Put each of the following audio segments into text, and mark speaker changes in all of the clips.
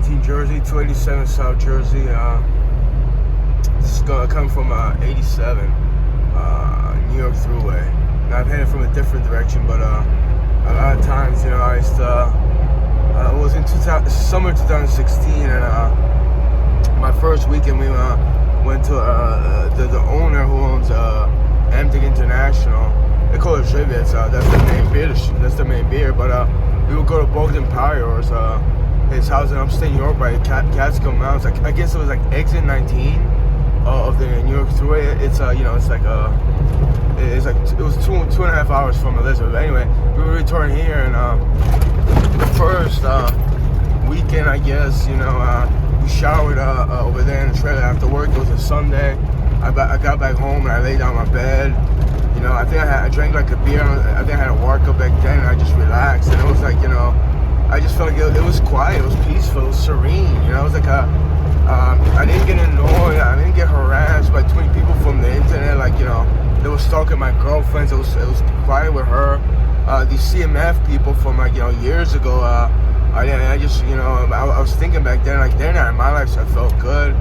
Speaker 1: 218 Jersey, 287 South Jersey. This is coming from 87 New York Thruway. Now I'm headed from a different direction, but a lot of times, I used to. It was in summer 2016, and my first weekend we went to the owner who owns Amtec International. They call it Żywiec. That's the main beer. That's the main beer. But we would go to Bogdan Parior's, his house in upstate New York by Catskill Mountains. I guess it was like exit 19 of the New York Thruway. It's it was two and a half hours from Elizabeth. But anyway, we would return here, and the first weekend, I guess, we showered over there in the trailer after work. It was a Sunday. I got back home and I laid down on my bed. I think I drank like a beer. I think I had a vodka back then, and I just relaxed. And it was like, I just felt like it was quiet. It was peaceful. It was serene. It was like I didn't get annoyed. I didn't get harassed by 20 people from the internet. Like, they were stalking my girlfriends. It was quiet with her. These CMF people from years ago. I just, I was thinking back then, like, they're not in my life, so I felt good.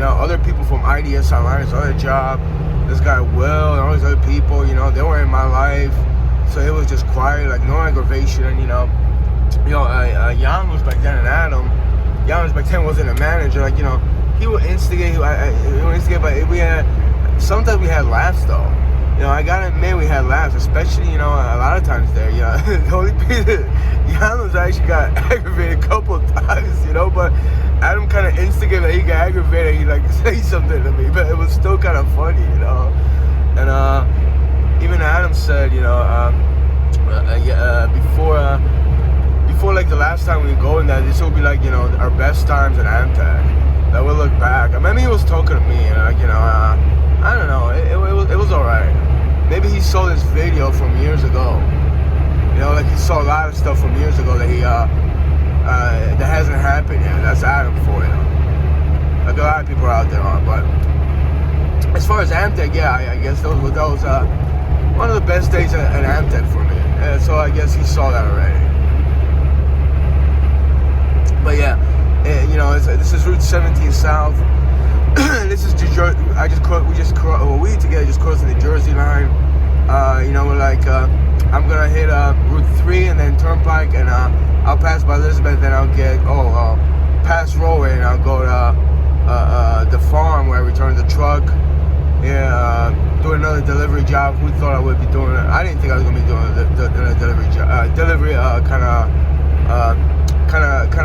Speaker 1: Other people from IDS Online, his other job, this guy Will, and all these other people, they were in my life. So it was just quiet, like no aggravation. And Jan was back then, and Adam. Jan was back then wasn't a manager. Like, he would instigate. He would instigate, but sometimes we had laughs though. I gotta admit we had laughs, especially, a lot of times there. The only people, Jan was actually got aggravated a couple of times, but Adam kind of instigated. He got aggravated. He like say something to me, but it was still kind of funny, And even Adam said, before like the last time we go in that, this will be like our best times at Amtec. That we'll look back. I mean, he was talking to me, and I don't know. It was alright. Maybe he saw this video from years ago. Like he saw a lot of stuff from years ago that he that hasn't happened yet. That's Adam for you. Like a lot of people are out there on. But as far as Amtec, yeah, I guess that was one of the best days at Amtec for me. So I guess he saw that already. But yeah, this is Route 17 South. This is Jersey. We together just crossing the Jersey line. I'm gonna hit Route 3 and then Turnpike, and I'll pass by Elizabeth, then I'll get past Rowan, and I'll go to the farm where I return the truck. Doing another delivery job. Who thought I would be doing it? I didn't think I was gonna be doing a delivery job. Delivery kind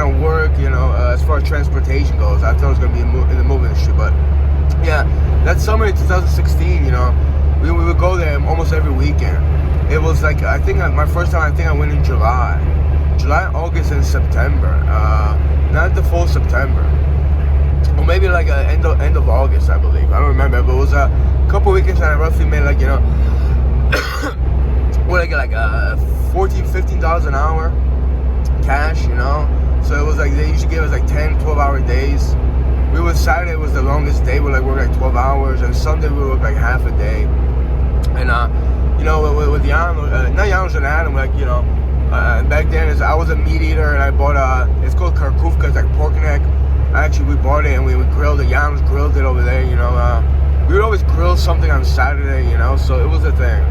Speaker 1: of work, as far as transportation goes. I thought I was gonna be in the moving industry, but yeah, that summer in 2016, we would go there almost every weekend. It was like, I think my first time, I went in July, August, and September. Not the full September, or maybe like end of August, I believe. I don't remember, but it was a couple weekends, and I roughly made like what I get, like $14-15 an hour cash, So it was like they usually give us like 10-12 hour days. Saturday was the longest day. We work like 12 hours, and Sunday we work like half a day. And with Jan, not Jan was an Adam, back then I was a meat eater, and I bought it's called karkufka, it's like pork neck. We bought it and we grilled it. Jan grilled it over there. We would always grill something on Saturday. So it was a thing.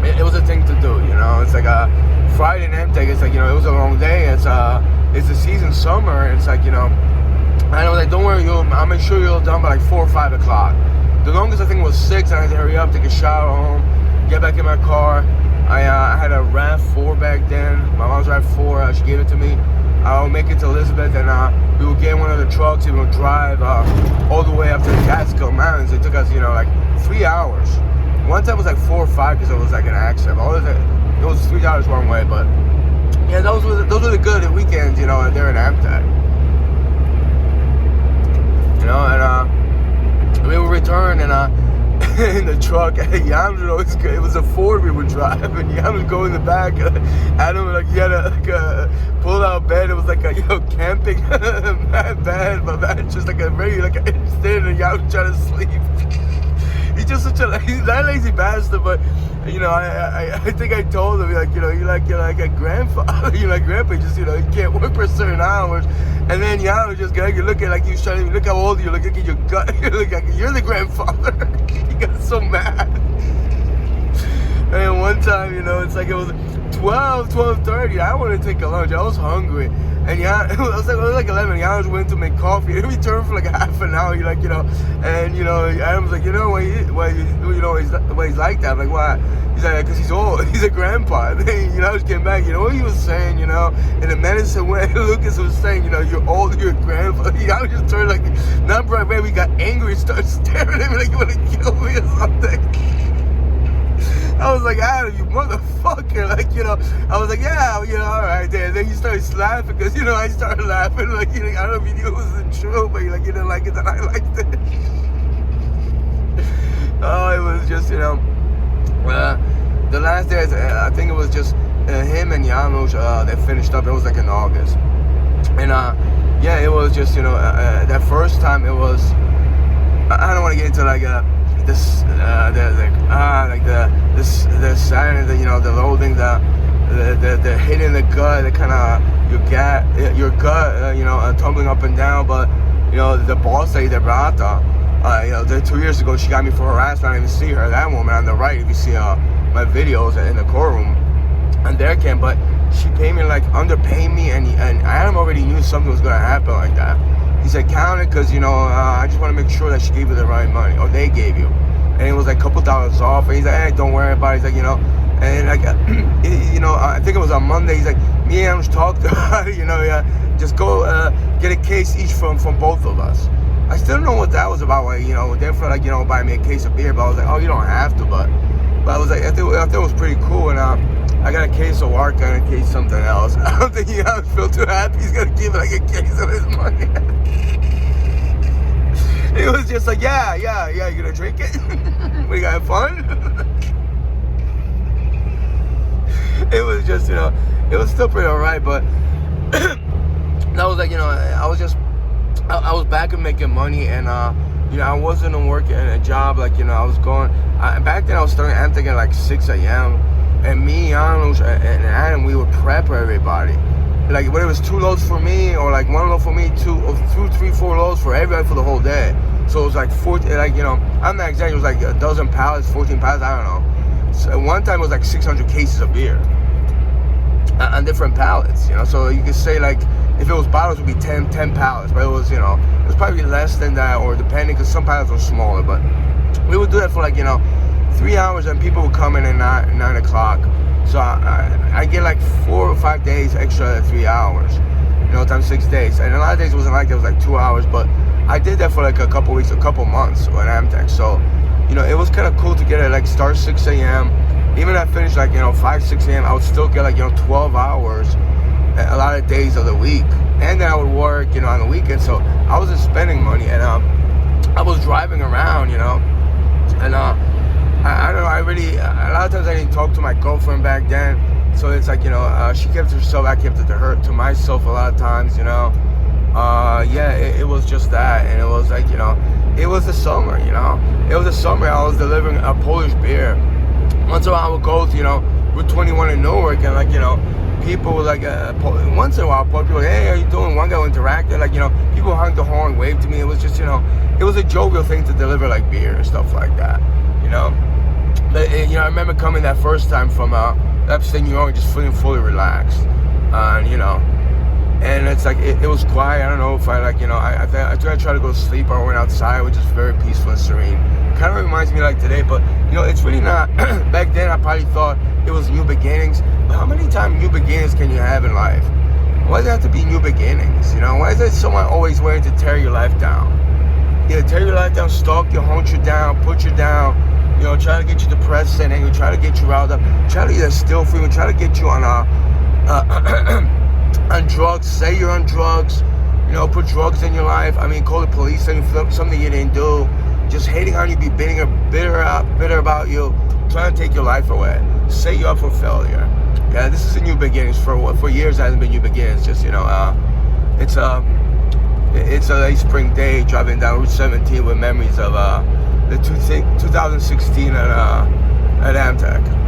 Speaker 1: It was a thing to do. It's like Friday in Amtec. It's like it was a long day. It's the season summer. It's like I was like, don't worry, I'll make sure you're done by like 4 or 5 o'clock. The longest I think was 6, and I had to hurry up, take a shower home, get back in my car. I had a RAV4 back then. My mom's RAV4. She gave it to me. I'll make it to Elizabeth, and we would get one of the trucks and we'll drive all the way up to the Catskill Mountains. It took us, like 3 hours. One time it was like 4 or 5 because it was like an accident. It was 3 hours one way, but yeah, those were the good weekends, there in Amtec. And we would return, and in the truck, Jan would always go. It was a Ford we would drive, and Jan would go in the back. Adam would he had a pull-out bed. It was like a camping bed, but man, just like a very instant, and Jan was trying to sleep. He's just such a not lazy bastard, but you know, I think I told him, like, you know, you're like a grandfather, you're like grandpa, just, you know, you can't work for certain hours. And then Yano just got, you look at, like, you trying to look how old you look at your gut, you look like you're the grandfather. He got so mad. And one time, you know, it's like it was 12:30. I wanted to take a lunch. I was hungry. And yeah, it was like 11. Yano's went to make coffee. And we turned for like half an hour. You're like, you know, and you know, Adam's like, you know, why he's like that? I'm like, why? He's like, because he's old. He's a grandpa. And then, you know, I just came back. You know what he was saying? You know, in a medicine way, Lucas was saying, you know, you're old, you're a grandpa. I just turned like, not right away. We got angry, started staring at me like you want to kill me or something. I was like, Adam, you motherfucker. Like, you know, I was like, yeah, you know, all right, then he started laughing because, you know, I started laughing. Like, you know, I don't know if you knew it wasn't true, but like, you didn't like it, then I liked it. Oh, it was just, you know, the last day, I think it was just him and Janusz, they finished up. It was like in August. And, yeah, it was just, you know, that first time it was, I don't want to get into like the sadness, you know, the loathing, the hit in the gut, the kind of your gut, you know, tumbling up and down. But you know, the boss lady, Brata, you know, 2 years ago, she got me for harassment. I didn't even see her. That woman on the right, if you see my videos in the courtroom, and there came, but she paid me, like, underpaid me, and Adam already knew something was gonna happen like that. He said, count it, because, you know, I just want to make sure that she gave you the right money, or they gave you. And it was like a couple dollars off. And he's like, hey, don't worry about it. He's like, you know, and like, you know, I think it was on Monday. He's like, me and him just talked about it, you know, yeah, just go get a case each from both of us. I still don't know what that was about. Like, you know, therefore, like, you know, buy me a case of beer. But I was like, oh, you don't have to. But I was like, I thought it was pretty cool. And I got a case of Warka and a case of something else. I don't think he feel too happy. He's gonna give like a case of his money. It was just like, yeah, you gonna drink it? We got fun? It was just, you know, it was still pretty alright, but that was like, you know, I was back and making money, and you know, I wasn't working in a job, like, you know, I was going, back then I was starting Amtec at like 6 a.m. and me, Janusz, and Adam, we would prep everybody. Like, whether it was 2 loads for me, or like 1 load for me, 2, 3, 4 loads for everybody for the whole day. So it was like 14, like, you know, I'm not exactly, it was like a dozen pallets, 14 pallets, I don't know. So one time it was like 600 cases of beer on different pallets, you know. So you could say, like, if it was bottles, it would be 10 pallets, but it was, you know, it was probably less than that, or depending, because some pallets were smaller. But we would do that for, like, you know, 3 hours, and people would come in at 9 o'clock. So I get like 4 or 5 days extra at 3 hours, you know, times 6 days. And a lot of days it wasn't like that, it was like 2 hours, but I did that for like a couple weeks, a couple months with Amtec. So, you know, it was kind of cool to get it, like, start 6 a.m. Even if I finished like, you know, 5, 6 a.m., I would still get like, you know, 12 hours a lot of days of the week. And then I would work, you know, on the weekend. So I wasn't spending money, and I was driving around, you know, and I don't know, a lot of times I didn't talk to my girlfriend back then. So it's like, you know, she kept it to herself, I kept it to myself a lot of times, you know. Yeah, it was just that. And it was like, you know, it was the summer, you know. It was the summer, I was delivering a Polish beer. Once in a while I would go to, you know, Route 21 in Newark, and like, you know, people were like, once in a while, people were like, hey, how you doing? One guy interacted, like, you know, people honked the horn, waved to me. It was just, you know, it was a jovial thing to deliver like beer and stuff like that, you know. But, you know, I remember coming that first time from upstate New York, just feeling fully relaxed, and you know, and it's like, it was quiet. I don't know if I, like, you know, I tried to go to sleep, or went outside, which is very peaceful and serene. Kind of reminds me like today, but you know, it's really not. Back then I probably thought it was new beginnings, but how many times new beginnings can you have in life? Why does it have to be new beginnings, you know? Why is there someone always waiting to tear your life down? Yeah, tear your life down, stalk you, hunt you down, put you down, you know, try to get you depressed and angry, try to get you riled up, try to either steal from you, try to get you on on drugs, say you're on drugs, you know, put drugs in your life. I mean, call the police, something you didn't do, just hating on you, be bitter about you, trying to take your life away, set you up for failure. Yeah, this is a new beginnings. For years it hasn't been new beginnings. Just, you know, it's a late spring day driving down Route 17 with memories of the 2016 at Amtec.